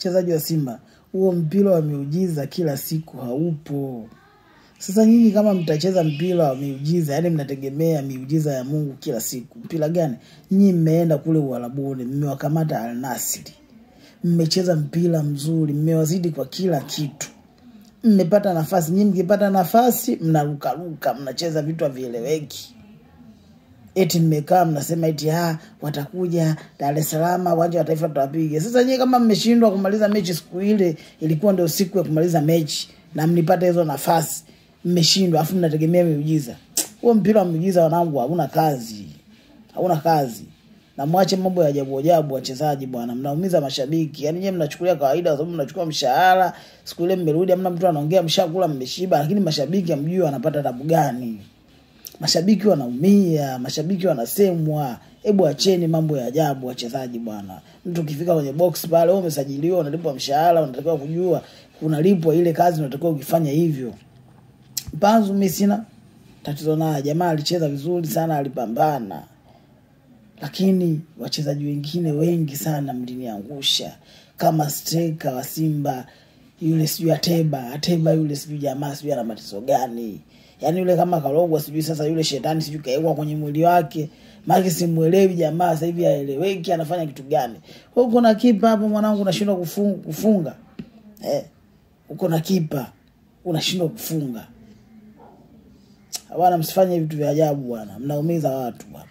wachezaji wa Simba, huo mpira wa miujiza kila siku haupo. Sasa nyinyi kama mtacheza mpira wa miujiza, yani mnategemea miujiza ya Mungu kila siku, mpira gani? Nyinyi mmeenda kule Uarabuni, mmewakamata Al Nassr. Mmecheza mpira mzuri, mmewazidi kwa kila kitu. Mmepata nafasi, nyinyi mkipata nafasi mnaruka, mnacheza vitu havieleweki. Eti mmekaa mnasema eti watakuja Dar es Salaam uwanja wa Taifa tutawapiga. Sasa nyinyi kama mmeshindwa kumaliza mechi siku ile, ilikuwa ndio siku ya kumaliza mechi na mnipata hizo nafasi, mmeshindwa afu mnategemea miujiza. Huo mpira wa miujiza wanangu hauna kazi. Hauna kazi. Na mwache mambo ya ajabu wachezaji bwana, mnaumiza mashabiki. Yaani nyinyi mnachukulia kawaida kwa sababu mnachukua mshahara, siku ile mmerudi hamna mtu anaongea mshakula mmeshiba, lakini mashabiki hamjui wanapata tabu gani. Mashabiki wanaumia, mashabiki wanasemwa. Hebu acheni mambo ya ajabu wachezaji bwana. Mtu ukifika kwenye box pale wewe umesajiliwa, unalipwa mshahara, unatakiwa kujua unalipwa ile kazi unatakiwa ukifanya hivyo. Mpanzu mimi sina tatizo naye, jamaa alicheza vizuri sana, alipambana. Lakini wachezaji wengine wengi sana mliniangusha. Kama striker wa Simba yule sijui Ateba yule sijui jamaa sijui ana matatizo gani. Yaani yule kama karogwa sijui sasa yule shetani sijui kaekwa kwenye mwili wake. Maki simuelewi jamaa sasa hivi haeleweki anafanya kitu gani. Wewe uko na kipa hapo mwanangu unashindwa kufunga. Uko na kipa unashindwa kufunga. Bwana msifanye vitu vya ajabu bwana. Mnaumiza watu bwana.